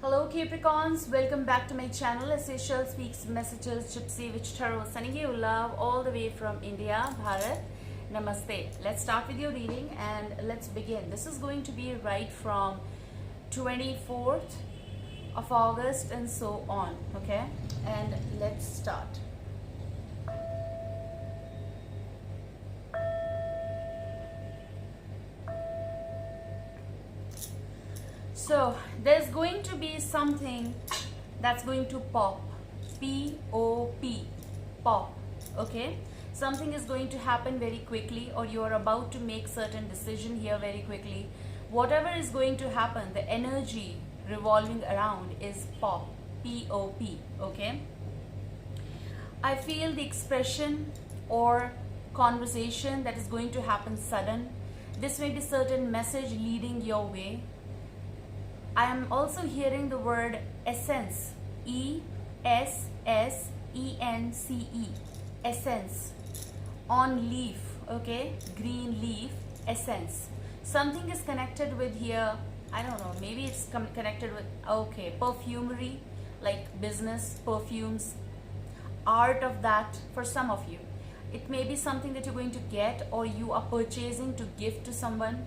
Hello Capricorns, welcome back to my channel as Seychelles Speaks Messages Gypsy which Tarot sending you love all the way from India, Bharat. Namaste. Let's start with your reading and let's begin. This is going to be right from 24th of August and so on, okay? And let's start. So there's going to be something that's going to pop, P-O-P, pop, okay? Something is going to happen very quickly, or you're about to make certain decision here very quickly. Whatever is going to happen, the energy revolving around is pop, P-O-P, okay? I feel the expression or conversation that is going to happen sudden. This may be certain message leading your way. I am also hearing the word essence, E-S-S-E-N-C-E, essence, on leaf, okay, green leaf, essence. Something is connected with here, I don't know, maybe it's connected with, okay, perfumery, like business, perfumes, art of that for some of you. It may be something that you're going to get or you are purchasing to give to someone.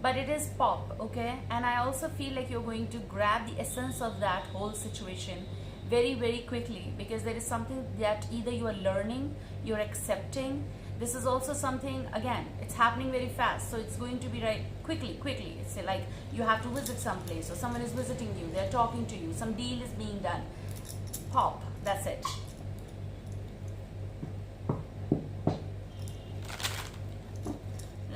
But it is pop, okay? And I also feel like you're going to grab the essence of that whole situation very, very quickly, because there is something that either you are learning, you're accepting. This is also something, again, it's happening very fast. So it's going to be right quickly. It's like you have to visit someplace or someone is visiting you, they're talking to you, some deal is being done. Pop, that's it.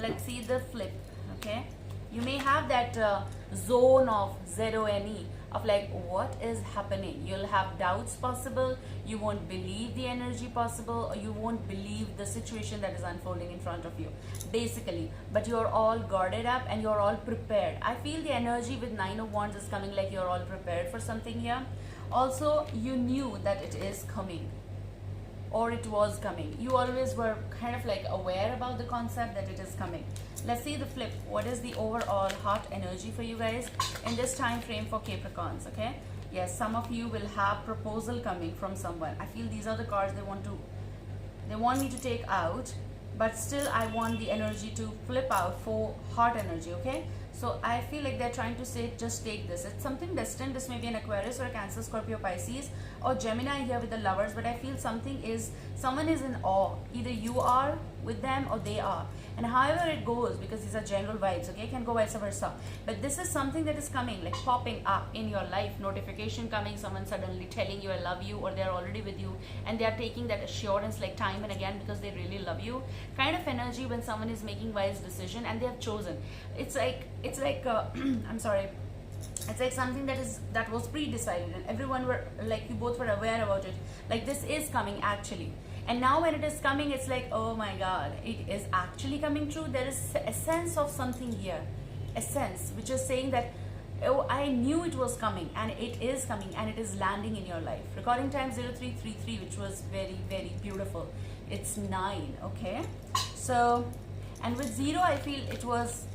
Let's see the flip, okay? You may have that zone of Z-O-N-E of like, what is happening? You'll have doubts possible, you won't believe the energy possible, or you won't believe the situation that is unfolding in front of you, basically. But you're all guarded up and you're all prepared. I feel the energy with Nine of Wands is coming like you're all prepared for something here. Also, you knew that it is coming, or it was coming. You always were kind of like aware about the concept that it is coming. Let's see the flip. What is the overall heart energy for you guys in this time frame for Capricorns, okay? Yes, some of you will have proposal coming from someone. I feel these are the cards they want me to take out, but still I want the energy to flip out for heart energy, okay? So I feel like they're trying to say, just take this. It's something destined. This may be an Aquarius or a Cancer, Scorpio, Pisces, or Gemini here with the Lovers. But I feel someone is in awe. Either you are with them or they are. And however it goes, because these are general vibes, okay? It can go vice versa. But this is something that is coming, like popping up in your life. Notification coming, someone suddenly telling you I love you, or they're already with you. And they're taking that assurance like time and again because they really love you. Kind of energy when someone is making wise decision and they have chosen. It's like I'm sorry, it's like something that was pre-decided and everyone were like, you both were aware about it, like this is coming actually. And now when it is coming, it's like, oh my god, it is actually coming true. There is a sense of something here, a sense which is saying that, oh, I knew it was coming, and it is coming, and it is landing in your life. Recording time 0333, which was very, very beautiful. It's 9, okay? So, and with 0, I feel it was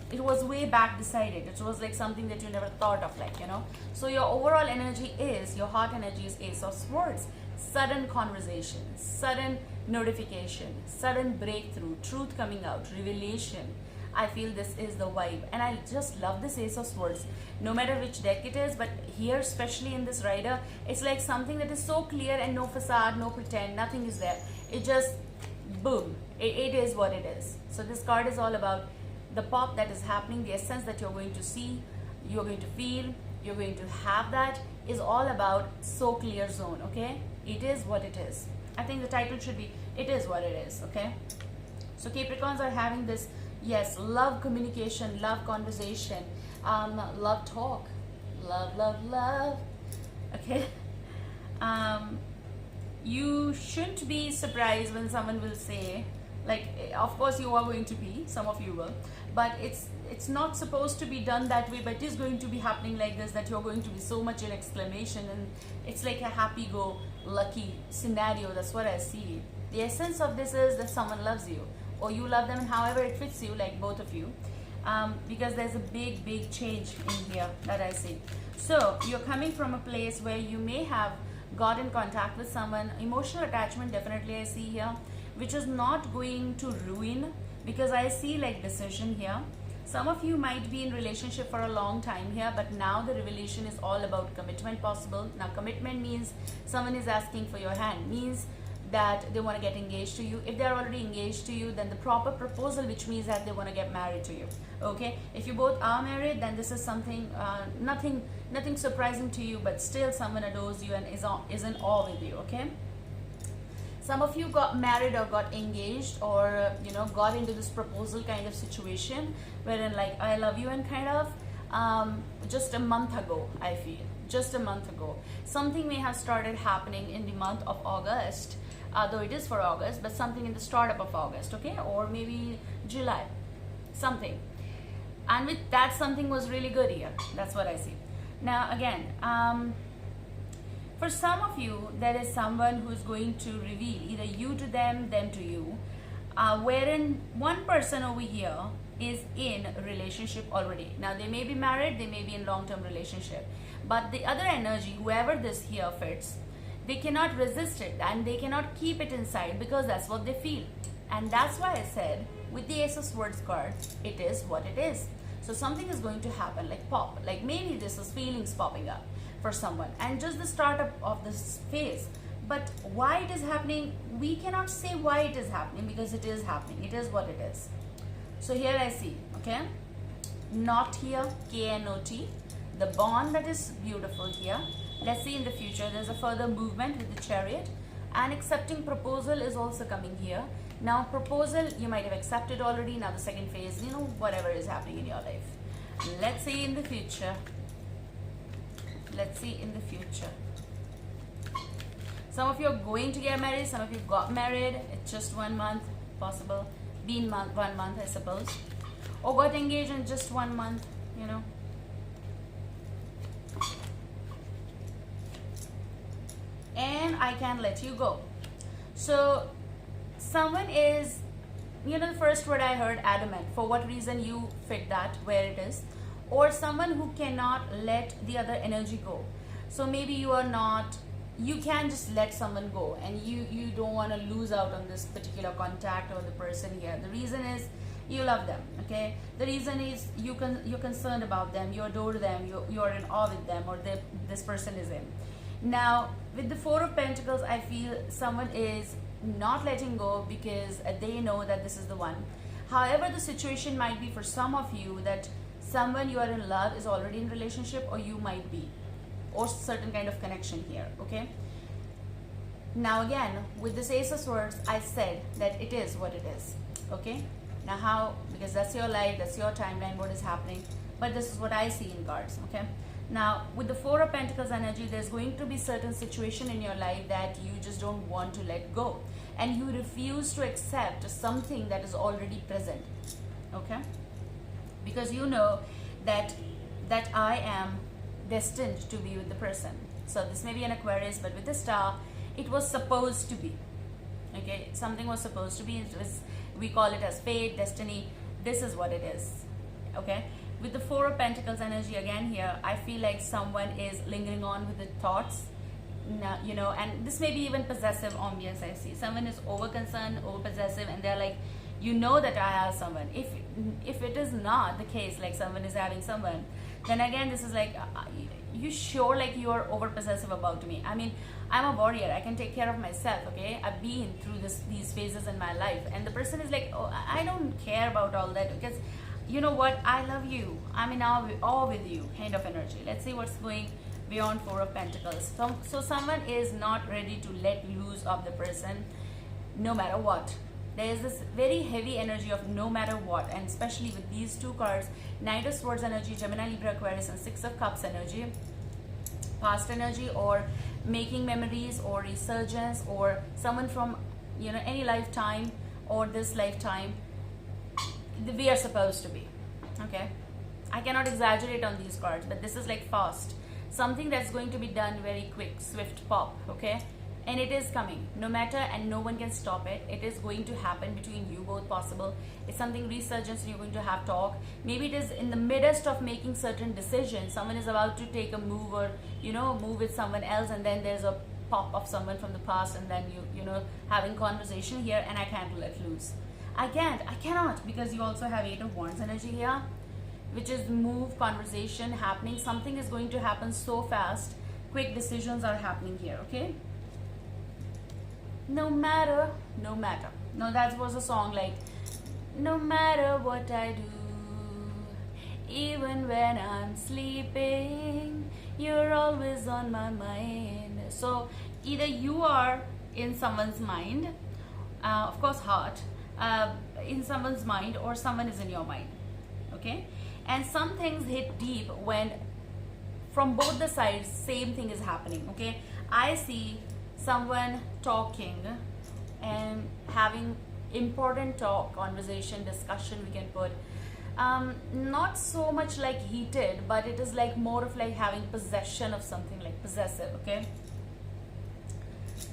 way back decided. It was like something that you never thought of, like, you know. So your overall energy is, your heart energy is Ace of Swords. Sudden conversation, sudden notification, sudden breakthrough, truth coming out, revelation. I feel this is the vibe, and I just love this Ace of Swords, no matter which deck it is. But here, especially in this rider, it's like something that is so clear and no facade, no pretend, nothing is there. It just, boom, it is what it is. So this card is all about the pop that is happening, the essence that you're going to see, you're going to feel, you're going to have. That is all about so clear zone, okay? It is what it is. I think the title should be, it is what it is, okay? So Capricorns are having this, yes, love communication, love conversation, love talk, love, okay? You shouldn't be surprised when someone will say, like, of course you are going to be, some of you will, but it's not supposed to be done that way, but it is going to be happening like this, that you're going to be so much in exclamation, and it's like a happy go lucky scenario. That's what I see. The essence of this is that someone loves you, or you love them, and however it fits you, like both of you. because there's a big change in here that I see. So you're coming from a place where you may have got in contact with someone. Emotional attachment definitely I see here, which is not going to ruin, because I see like decision here. Some of you might be in relationship for a long time here, but now the revelation is all about commitment possible. Now commitment means someone is asking for your hand, means that they want to get engaged to you. If they are already engaged to you, then the proper proposal, which means that they want to get married to you. Okay, if you both are married, then this is something nothing surprising to you, but still someone adores you and is in awe with you. Okay, some of you got married or got engaged, or got into this proposal kind of situation wherein like I love you and kind of just a month ago. I feel just a month ago something may have started happening in the month of August, though it is for August, but something in the startup of August, okay, or maybe July, something, and with that something was really good here. That's what I see. Now again, for some of you, there is someone who is going to reveal either you to them to you, wherein one person over here is in a relationship already. Now they may be married, they may be in long-term relationship, but the other energy, whoever this here fits, they cannot resist it and they cannot keep it inside, because that's what they feel. And that's why I said with the Ace of Swords card, it is what it is. So something is going to happen, like pop, like maybe this is feelings popping up for someone, and just the startup of this phase. But why it is happening, we cannot say why it is happening, because it is happening. It is what it is. So here I see, okay, knot here, K-N-O-T, the bond that is beautiful here. Let's see in the future. There's a further movement with the Chariot, and accepting proposal is also coming here. Now proposal, you might have accepted already. Now the second phase, whatever is happening in your life. Let's see in the future. Let's see in the future. Some of you are going to get married, some of you got married. It's just 1 month possible. Been 1 month, I suppose. Or got engaged in just 1 month, And I can let you go. So someone is, the first word I heard, adamant. For what reason you fit that where it is. Or someone who cannot let the other energy go. So maybe you can just let someone go, and you don't want to lose out on this particular contact or the person here. The reason is you love them, okay? The reason is you're concerned about them, you adore them, you're in awe with them, or this person is in. Now with the Four of Pentacles, I feel someone is not letting go because they know that this is the one. However, the situation might be for some of you that someone you are in love is already in relationship, or you might be, or certain kind of connection here, okay? Now again, with this Ace of Swords, I said that it is what it is, okay? Now how, because that's your life, that's your timeline, what is happening, but this is what I see in cards, okay? Now with the Four of Pentacles energy, there's going to be certain situation in your life that you just don't want to let go, and you refuse to accept something that is already present, okay? Because you know that I am destined to be with the person. So this may be an Aquarius, but with the star, it was supposed to be, okay? Something was supposed to be. It was, we call it as fate, destiny. This is what it is, okay? With the Four of Pentacles energy again here, I feel like someone is lingering on with the thoughts, and this may be even possessive ambience. I see someone is over concerned, over possessive, and they're like, that I have someone. If it is not the case, like someone is having someone, then again this is like, you sure like you are over possessive about me? I mean, I'm a warrior, I can take care of myself, okay? I've been through these phases in my life, and the person is like, oh, I don't care about all that, because you know what, I love you, I'm in awe with you kind of energy. Let's see what's going beyond Four of Pentacles. So someone is not ready to let loose of the person no matter what. There is this very heavy energy of no matter what, and especially with these two cards, Knight of Swords energy, Gemini, Libra, Aquarius, and Six of Cups energy, past energy, or making memories, or resurgence, or someone from any lifetime or this lifetime. We are supposed to be, okay? I cannot exaggerate on these cards, but this is like fast, something that's going to be done very quick, swift pop, okay? and it is coming no matter, and no one can stop it. It is going to happen between you both, possible. It's something resurgence, and you're going to have talk. Maybe it is in the midst of making certain decisions. Someone is about to take a move, or move with someone else, and then there's a pop of someone from the past, and then you know having conversation here, and I can't let loose. I cannot, because you also have 8 of Wands energy here, which is move, conversation happening. Something is going to happen so fast. Quick decisions are happening here, okay? No matter. No, that was a song like, no matter what I do, even when I'm sleeping, you're always on my mind. So either you are in someone's mind, of course heart, in someone's mind, or someone is in your mind, okay? And some things hit deep when from both the sides same thing is happening, okay? I see someone talking and having important talk, conversation, discussion, we can put, not so much like heated, but it is like more of like having possession of something, like possessive, okay?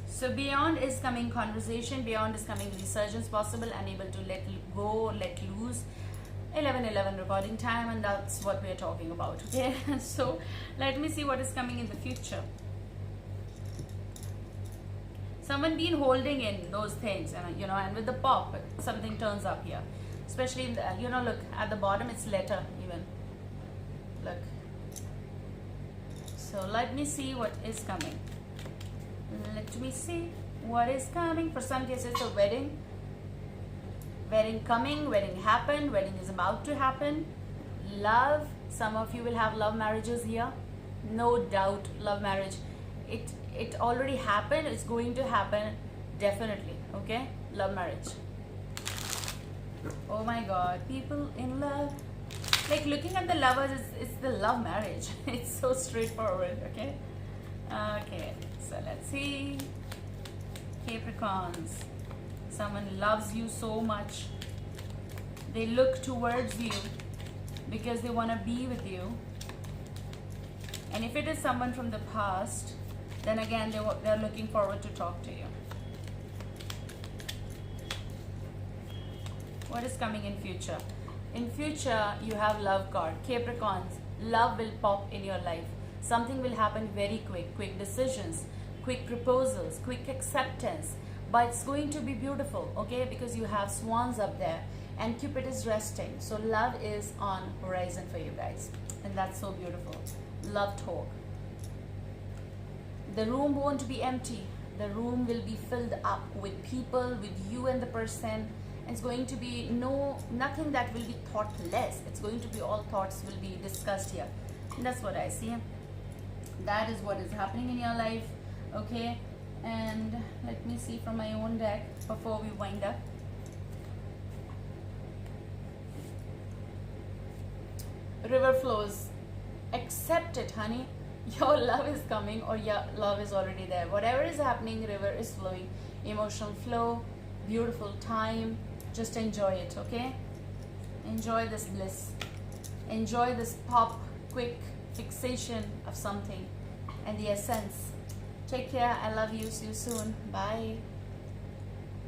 So beyond is coming conversation, beyond is coming resurgence possible, unable to let go, let loose. 11:11 recording time, and that's what we're talking about, okay? So let me see what is coming in the future. Someone been holding in those things, and and with the pop, something turns up here, especially in the, look at the bottom, it's letter even, look. So let me see what is coming. Let me see what is coming. For some cases, it's a wedding coming, wedding happened, wedding is about to happen. Love, some of you will have love marriages here, no doubt. Love marriage, it already happened, it's going to happen definitely, okay? Love marriage. Oh my god, people in love, like looking at the lovers, it's the love marriage. It's so straightforward, okay? Okay, so let's see. Capricorns, someone loves you so much, they look towards you because they want to be with you. And if it is someone from the past, then again they're looking forward to talk to you. What is coming in future? In future, you have love card. Capricorns, love will pop in your life. Something will happen very quick decisions, quick proposals, quick acceptance, but it's going to be beautiful, okay? Because you have swans up there and Cupid is resting. So love is on horizon for you guys, and that's so beautiful. Love talk. The room won't be empty. The room will be filled up with people, with you and the person. It's going to be nothing that will be thoughtless. It's going to be all thoughts will be discussed here. And that's what I see. That is what is happening in your life, okay? And let me see from my own deck before we wind up. River flows. Accept it, honey. Your love is coming, or your love is already there. Whatever is happening, river is flowing. Emotional flow, beautiful time. Just enjoy it, okay? Enjoy this bliss. Enjoy this pop, quick fixation of something and the essence. Take care. I love you. See you soon. Bye.